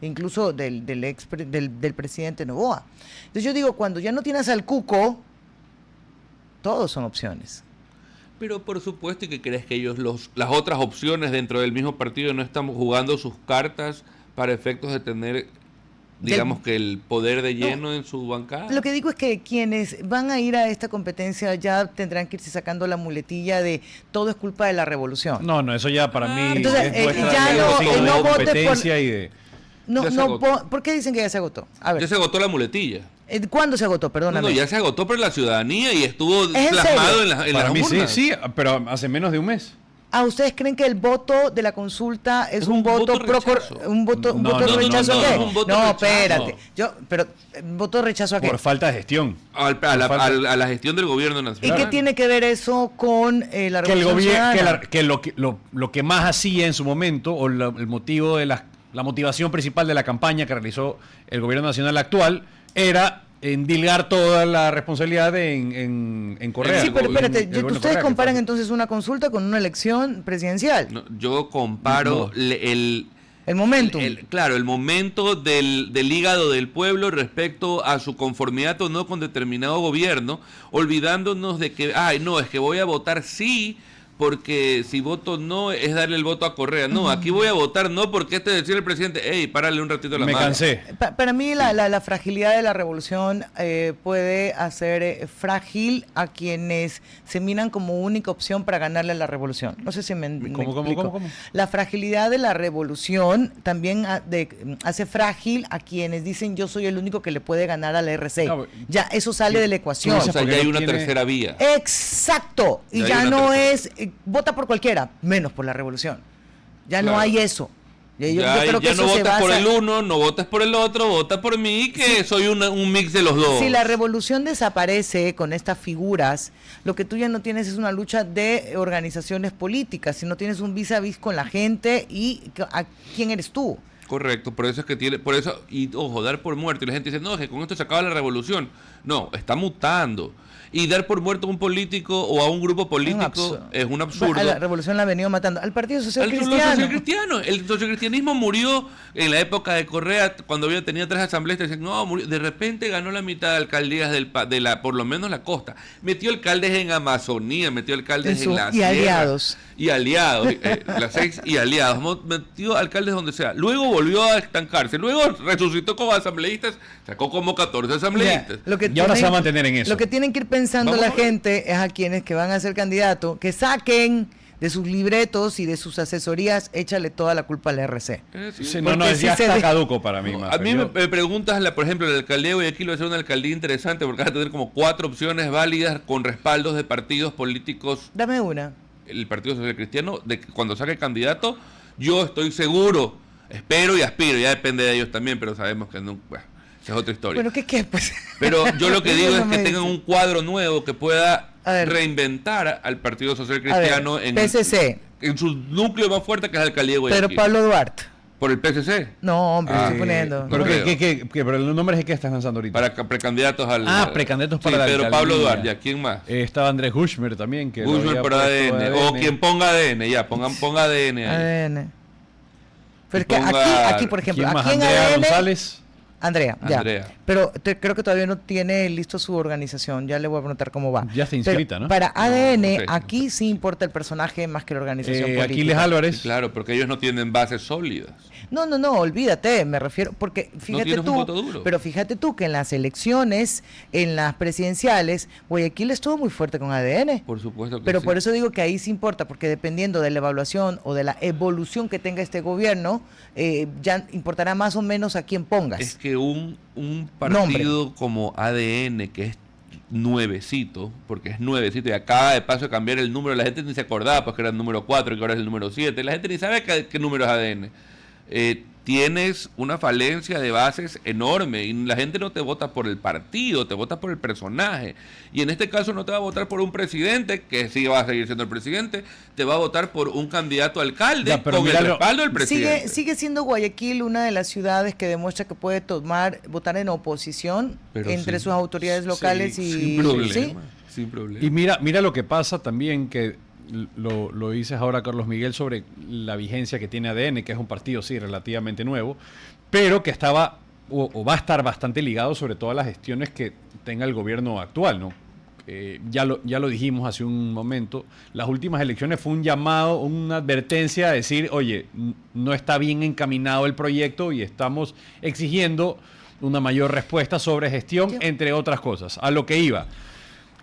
incluso del presidente Noboa. Entonces yo digo, cuando ya no tienes al cuco, todos son opciones. Pero por supuesto, ¿y que crees que ellos, las otras opciones dentro del mismo partido no están jugando sus cartas para efectos de tener, digamos, que el poder de lleno en su bancada? Lo que digo es que quienes van a ir a esta competencia ya tendrán que irse sacando la muletilla de todo es culpa de la revolución. No, eso ya para mí Entonces, es muestra ya de no vote competencia y de... No, Ya se no, agotó. ¿por qué dicen que ya se agotó? A ver, Ya se agotó la muletilla. ¿cuándo se agotó? Perdóname. No, ya se agotó por la ciudadanía y estuvo en plasmado serio? en las Para mí urnas. sí, pero hace menos de un mes. ¿Ustedes creen que el voto de la consulta es Es un un voto voto rechazo. un voto No, de no, rechazo no, a no, qué? es un voto No, rechazo. espérate. Pero ¿voto de rechazo a qué? Por falta de gestión. A la gestión del gobierno ¿Y nacional. qué tiene que ver eso con la Que el revolución gobierno, ciudadana? que lo que más hacía en su momento, o el motivo de la motivación principal de la campaña que realizó el gobierno nacional actual, era endilgar toda la responsabilidad en Correa. Sí, pero el espérate, el gobierno ustedes Correa, que comparan fue- entonces una consulta con una elección presidencial. No, yo comparo No. el Momentum. Claro, el momento del hígado del pueblo respecto a su conformidad o no con determinado gobierno, olvidándonos de que, no, es que voy a votar sí, porque si voto no es darle el voto a Correa. No, aquí voy a votar no porque decía el presidente, hey, párale un ratito la Me mano. cansé. Para mí la fragilidad de la revolución puede hacer frágil a quienes se miran como única opción para ganarle a la revolución. No sé si me explico. ¿Cómo? La fragilidad de la revolución también hace frágil a quienes dicen yo soy el único que le puede ganar a la RC. No, Ya, eso sale de la ecuación. O sea, porque ya hay no una tiene- tercera vía. Exacto. Y Ya hay ya una no tercera. es vota por cualquiera, menos por la revolución. Ya no Claro. hay eso. Yo Ya, creo que ya eso no se votas por basa- el uno, no votas por el otro, vota por mí, que soy un mix de los dos. Si la revolución desaparece con estas figuras, lo que tú ya no tienes es una lucha de organizaciones políticas, sino tienes un vis a vis con la gente y a quién eres tú. Correcto, por eso es que por eso, y ojo, dar por muerto, y la gente dice, no, es que con esto se acaba la revolución. No, está mutando. Y dar por muerto a un político o a un grupo político es un absurdo. A la revolución la ha venido matando. Al Partido Social Al Cristiano. socialcristiano. El socialcristianismo murió en la época de Correa, cuando tenía 3 asambleas, decían, no, murió. De repente ganó la mitad de alcaldías por lo menos la costa. Metió alcaldes en Amazonía, metió alcaldes en la y sierra. aliados. Y aliados, las 6 y aliados. Metió alcaldes donde sea. Luego volvió a estancarse. Luego resucitó como asambleístas, sacó como 14 asambleístas. Y ahora se va a mantener en eso. Lo que tienen que ir pensando Vamos la a ver. gente es a quienes que van a ser candidatos, que saquen de sus libretos y de sus asesorías, échale toda la culpa al RC. Sí. Sí, Porque ya si se está de- caduco para mí. A Mafer. mí Yo- me preguntas, por ejemplo, la alcaldía de Guayaquil va a ser una alcaldía interesante porque va a tener como 4 opciones válidas con respaldos de partidos políticos. Dame una. El Partido Social Cristiano, de que cuando saque candidato, yo estoy seguro, espero y aspiro, ya depende de ellos también, pero sabemos que no, bueno, esa es otra historia. Bueno, ¿qué? Pues, Pero yo lo que digo Eso es no que me tengan dice. un cuadro nuevo que pueda A ver. reinventar al Partido Social A ver, Cristiano PSC. en su núcleo más fuerte, que es la alcaldía de Pedro Guayaquil. Pablo Duarte. Por el PSC, No, hombre, Ah, estoy poniendo. Pero, No creo. pero los nombres de qué estás lanzando ahorita. para precandidatos al... precandidatos Sí, para la Pedro alcaldía. Pablo Duarte, ¿ya quién más? Estaba Andrés Hushmer también. Que lo Guzmán había por puesto ADN. O quien ponga ADN, ya, ponga ADN ahí. ADN. Pero es Y que ponga- aquí, por ejemplo, ¿Quién más? aquí en Andrea ADN... González. Andrea, ya. Andrea. Pero creo que todavía no tiene listo su organización. Ya le voy a preguntar cómo va. Ya está Pero inscrita, ¿no? Para ADN, no sé. aquí sí importa el personaje más que la organización política. Aquiles Álvarez. Claro, porque ellos no tienen bases sólidas. No, olvídate, me refiero, porque fíjate tienes un tú, voto duro. pero fíjate tú que en las elecciones, en las presidenciales, Guayaquil estuvo muy fuerte con ADN. Por supuesto que Pero sí. por eso digo que ahí sí importa, porque dependiendo de la evaluación o de la evolución que tenga este gobierno, ya importará más o menos a quién pongas. Es que un partido como ADN, que es nuevecito, porque es nuevecito y acaba de paso de cambiar el número, la gente ni se acordaba pues que era el número 4 y que ahora es el número 7, la gente ni sabe qué número es ADN. Tienes una falencia de bases enorme y la gente no te vota por el partido, te vota por el personaje. Y en este caso no te va a votar por un presidente, que sí va a seguir siendo el presidente, te va a votar por un candidato a alcalde Ya, pero con el míralo. respaldo del presidente. Sigue siendo Guayaquil una de las ciudades que demuestra que puede votar en oposición Pero entre sí. sus autoridades locales Sí, y... sin problema, ¿sí? sin problema. Y mira lo que pasa también, que lo dices ahora, Carlos Miguel, sobre la vigencia que tiene ADN, que es un partido, sí, relativamente nuevo, pero que estaba o va a estar bastante ligado sobre todo a las gestiones que tenga el gobierno actual, ¿no? Ya lo dijimos hace un momento, las últimas elecciones fue un llamado, una advertencia a decir, oye, no está bien encaminado el proyecto y estamos exigiendo una mayor respuesta sobre gestión, entre otras cosas. A lo que iba,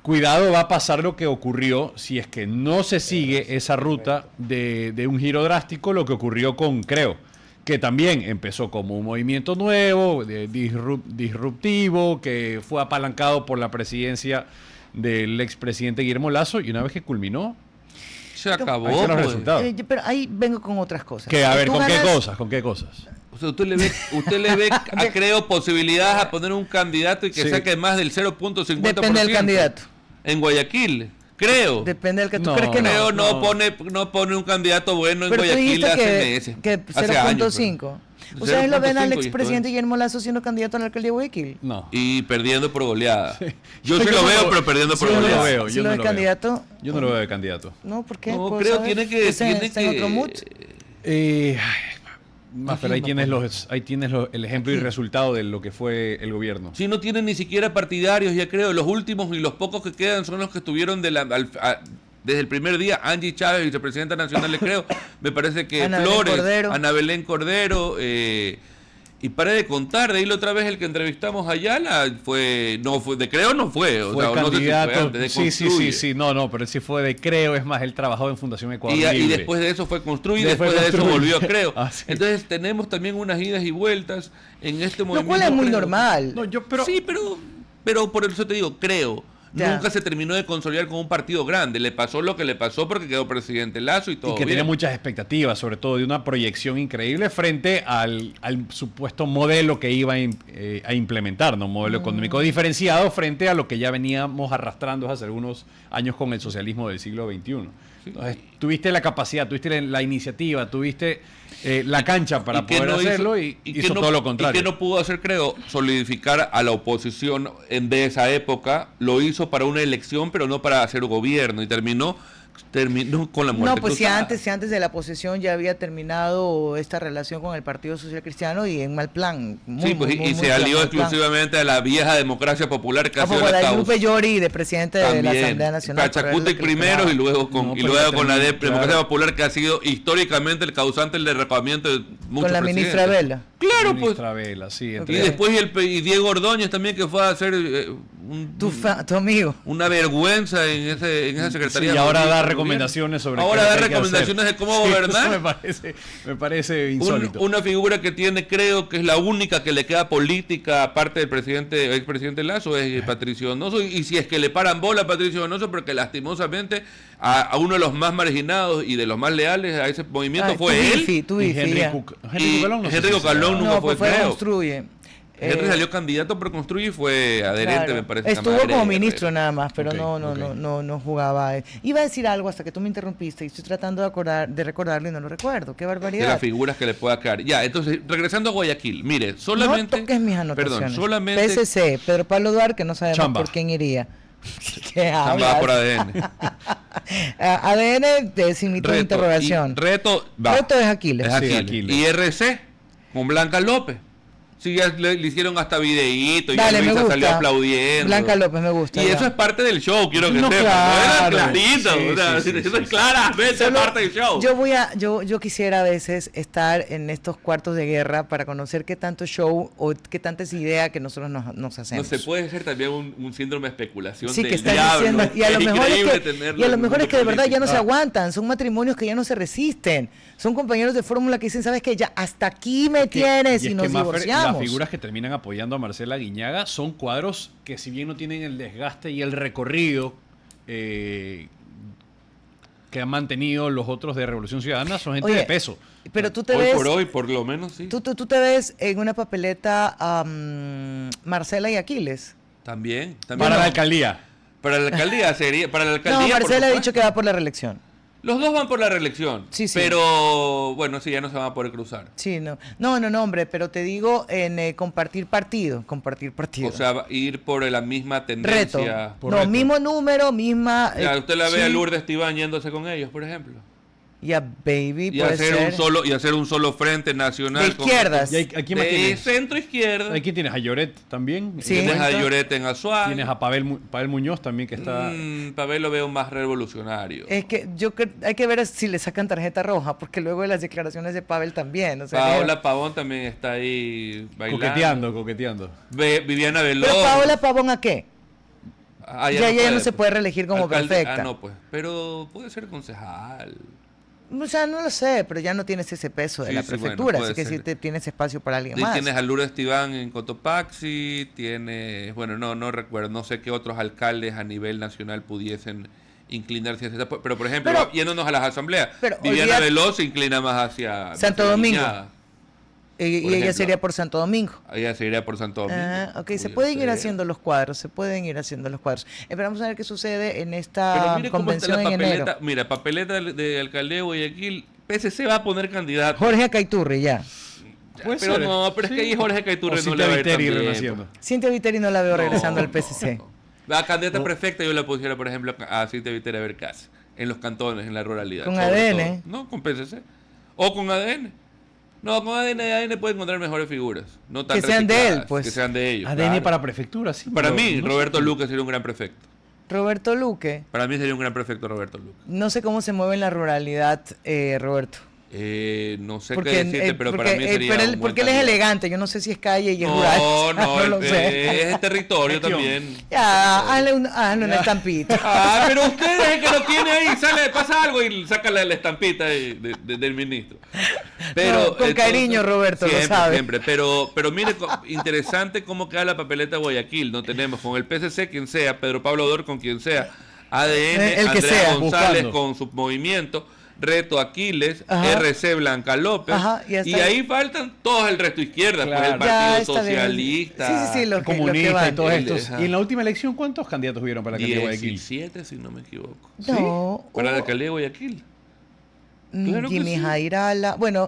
cuidado, va a pasar lo que ocurrió si es que no se sigue esa ruta de un giro drástico, lo que ocurrió con Creo, que también empezó como un movimiento nuevo, disruptivo, que fue apalancado por la presidencia del expresidente Guillermo Lasso, y una vez que culminó, se acabó. ahí están los Pues. resultados. Pero ahí vengo con otras cosas. Que, a ver, Tú ¿con qué ganas- cosas? ¿Con qué cosas? O sea, usted le ve a Creo posibilidades a poner un candidato y que Sí. saque más del 0.50%. Depende del candidato. En Guayaquil, Creo. Depende del que tú No, crees que no. Creo no no. pone un candidato bueno en Pero tú Guayaquil dijiste hace meses. que hace años, 0.5. pero- ¿Ustedes lo ven al 0.5 y expresidente esto Guillermo Lasso siendo candidato a la alcaldía de Guayaquil? No. y perdiendo por goleada. Yo Yo sí lo no veo, lo- pero perdiendo por yo no lo goleada. veo. Si yo lo no de lo veo. candidato. Yo no lo veo de candidato. No, ¿por qué? No, ¿Puedo Creo saber? tiene que... ¿Está en otro mood? Mafer, ahí tienes el ejemplo y resultado de lo que fue el gobierno. Si no tienen ni siquiera partidarios, ya creo. Los últimos y los pocos que quedan son los que estuvieron desde el primer día. Angie Chávez, vicepresidenta nacional, le creo. Me parece que Ana Belén Flores, Cordero. Ana Belén Cordero. Y paré de contar. De ahí la otra vez el que entrevistamos a Ayala de Creo no fue. O Fue sea, no sé si fue candidato. antes, de Sí. Construye. No, pero él sí fue de Creo. Es más, él trabajó en Fundación Ecuador Y Libre. después de eso fue Construye, y Después después de eso Construye. volvió a Creo. Ah, sí. Entonces tenemos también unas idas y vueltas en este Lo movimiento. cual es muy Creo. normal. No, Sí, pero por eso te digo, Creo. Ya. Nunca se terminó de consolidar con un partido grande. Le pasó lo que le pasó porque quedó presidente Lasso y todo Y que bien. tenía muchas expectativas, sobre todo de una proyección increíble frente al supuesto modelo que iba a implementar, ¿no? Un modelo económico diferenciado frente a lo que ya veníamos arrastrando hace algunos años con el socialismo del siglo XXI. Entonces, tuviste la capacidad, tuviste la iniciativa, tuviste la cancha para que poder no hacerlo y que hizo todo lo contrario. Y que no pudo hacer, creo, solidificar a la oposición de esa época. Lo hizo para una elección, pero no para hacer gobierno. Y terminó con la muerte No, pues si cruzada. antes de la posesión ya había terminado esta relación con el Partido Social Cristiano y en mal plan. Sí, pues, y se alió exclusivamente a la vieja democracia popular que ha sido la Guadalupe causa. Llori, de presidente de la Asamblea Nacional. Pachacuti primero y luego con, No, y pero luego ya con la terminó, democracia claro. popular que ha sido históricamente el causante del derrapamiento de muchos Con la presidentes. ministra Vela. Claro, pues. Ministra Vela, sí. Y entre- después y Diego Ordóñez también, que fue a hacer Tu amigo. una vergüenza en esa Sí, secretaría. y ahora de da gobierno. recomendaciones sobre Ahora qué da hay que recomendaciones hacer. de cómo Sí, gobernar. eso me parece insólito. Una figura que tiene, creo que es la única que le queda política, aparte del expresidente Lasso, es Patricio Donoso. Y si es que le paran bola a Patricio Donoso, porque lastimosamente a uno de los más marginados y de los más leales a ese movimiento Ay, fue él. Tu Y bifi, Henry ya. Cucalón, no sé Henry si Cucalón será. nunca No, fue, pues fue creo. Construye. Henry salió candidato por Construir y fue adherente, Claro. me parece. a Estuvo Madre como Guerrero. ministro nada más, pero Ok, ok. no jugaba. Iba a decir algo hasta que tú me interrumpiste y estoy tratando de recordarlo y no lo recuerdo. Qué De barbaridad. las figuras que le pueda quedar. Ya, entonces, regresando a Guayaquil, mire, solamente... No toques mis anotaciones. Perdón, solamente... PSC, Pedro Pablo Duarte, no sabemos Chamba. por quién iría. ¿Qué Chamba hablas? por ADN. ADN de signitud de interrogación. Y reto, va. Reto es Aquiles. Es Sí, Aquiles. Aquiles. Y RC, con Blanca López. Sí, ya le hicieron hasta videíto y Dale, me Luisa gusta. salió aplaudiendo. Blanca López, me gusta. Y ya. eso es parte del show, quiero que No, sepan. claro. No era clarito. Sí, o sea, sí, sí, eso sí, es claramente Solo- parte del show. yo quisiera a veces estar en estos cuartos de guerra para conocer qué tanto show o qué tanta es idea que nosotros nos No hacemos. se puede ser también un síndrome de especulación Sí, del que estás diablo. diciendo. Y a lo Es mejor increíble es que, tenerlo y a lo en el mejor es mundo que de verdad ya no se político. aguantan. Son matrimonios que ya no se resisten. Son compañeros de fórmula que dicen, ¿sabes qué? Ya hasta aquí me tienes y es nos que, Mafer, divorciamos. las figuras que terminan apoyando a Marcela Guiñaga son cuadros que, si bien no tienen el desgaste y el recorrido que han mantenido los otros de Revolución Ciudadana, son gente Oye, de peso. Pero tú te Hoy ves. por hoy, por lo menos, sí. Tú te ves en una papeleta Marcela y Aquiles. También. Para la alcaldía. Para la alcaldía sería. Para la alcaldía. No, por Marcela ha supuesto. dicho que va por la reelección. Los dos van por la reelección. Sí. Pero, bueno, sí, ya no se van a poder cruzar. Sí, no, hombre, pero te digo en compartir partido. O sea, ir por la misma reto. tendencia. No, mismo número, misma... Ya, usted la ve sí. a Lourdes Tibán yéndose con ellos, por ejemplo. Ya, baby, Y puede hacer ser. y hacer un solo frente nacional. De izquierdas. ¿Y aquí más De tienes? centro izquierda. Aquí tienes a Lloret también. Sí. Tienes a Cuenta. Lloret en Azuay. Tienes a Pavel Muñoz también, que está... Pavel lo veo más revolucionario. Es que hay que ver si le sacan tarjeta roja, porque luego de las declaraciones de Pavel también. O sea, Paola Pavón también está ahí bailando. Coqueteando. Viviana Veloz. ¿Pero Paola Pavón a qué? Ah, Ya puede, no se puede reelegir como perfecta. Ah, no, pues. Pero puede ser concejal. O sea, no lo sé, pero ya no tienes ese peso de Sí, la sí, bueno, prefectura, puede así que ser. sí tienes espacio para alguien Sí, más. tienes a Lourdes Tibán en Cotopaxi, tienes, bueno, no recuerdo, no sé qué otros alcaldes a nivel nacional pudiesen inclinarse hacia esa, pero por ejemplo, Pero- yéndonos a las asambleas, pero Viviana olvídate- Veloz se inclina más hacia Santo hacia Domingo. Guiñada. Y por ella ejemplo. sería por Santo Domingo. Ella se iría por Santo Domingo. Ah, ok, se Pudiera pueden ir ser. haciendo los cuadros, Esperamos a ver qué sucede en Pero esta mire cómo está convención la en enero. papeleta, mira, papeleta de alcaldía de Guayaquil, PSC va a poner candidato. Jorge Acaiturri, ya. Pero ser. no, pero es que ahí Jorge Caiturre O no Cintia le va a ir tan Viteri bien, renaciendo. Cintia Viteri no la veo regresando al No. PSC. La candidata prefecta yo la pusiera, por ejemplo, a Cintia Viteri a ver qué hace en los cantones, en la ruralidad. Con sobre ADN. todo. No, con PSC. O con ADN. No, con ADN puede encontrar mejores figuras. No tan Que sean de él, recicladas, pues. Que sean de ellos. ADN claro. para prefectura, sí. Para pero mí, no Roberto sé. Luque sería un gran prefecto. Roberto Luque, Para mí sería un gran prefecto Roberto Luque. no sé cómo se mueve en la ruralidad, Roberto. No sé qué decirte, pero para mí sería pero un buen porque él es candidato. elegante, yo no sé si es calle y es rural. No, lo sé. es territorio Región. también. Ya, hazle una estampita. Ah, pero usted es el que lo tiene ahí, pasa algo y saca la estampita del ministro. No, con cariño, Roberto, lo sabe. Siempre, pero mire, interesante cómo queda la papeleta de Guayaquil. No tenemos con el PSC, quien sea, Pedro Pablo Dor con quien sea, ADN, El que Andrea sea. González Buscando. con su movimiento, Reto Aquiles, Ajá. RC Blanca López, Ajá, ya y está. ahí faltan todos el resto izquierda, pues Claro. el Ya Partido está bien. Socialista. Sí, los que Comunista van. y todos El- estos. ajá. Y en la última elección, ¿cuántos candidatos hubieron para la alcaldía de Guayaquil? 17, si no me equivoco. No, Para la hubo- alcaldía de Guayaquil. Claro que Jimmy sí. Jairala. Bueno,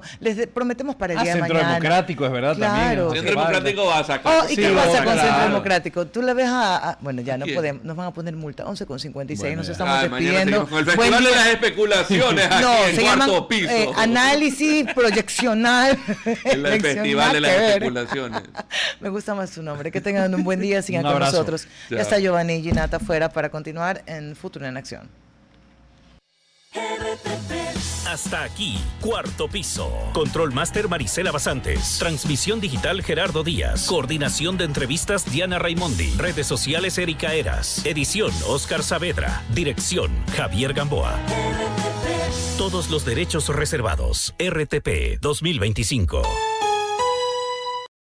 prometemos para el día de Centro mañana. Democrático, es verdad, Claro. también. Centro Democrático va a sacar. Oh, ¿y Sí, qué lo pasa va a con sacar. Centro Democrático? Tú le ves bueno, ya no ¿Quién? podemos, nos van a poner multa, 11,56, Bueno, nos ya. estamos Mañana despidiendo. seguimos con el Buen Festival de día. las Especulaciones aquí No, en se cuarto llaman piso. análisis proyeccional. El Elección, Festival nada de las que ver. Especulaciones. Me gusta más su nombre. Que tengan un buen día, sigan Un con abrazo. nosotros. Chao. Ya está Giovanni y Ginata afuera para continuar en Futuro en Acción. Hasta aquí, Cuarto Piso. Control Master Marisela Basantes. Transmisión digital Gerardo Díaz. Coordinación de entrevistas Diana Raimondi. Redes sociales Erika Eras. Edición Oscar Saavedra. Dirección Javier Gamboa. Todos los derechos reservados. RTP 2025.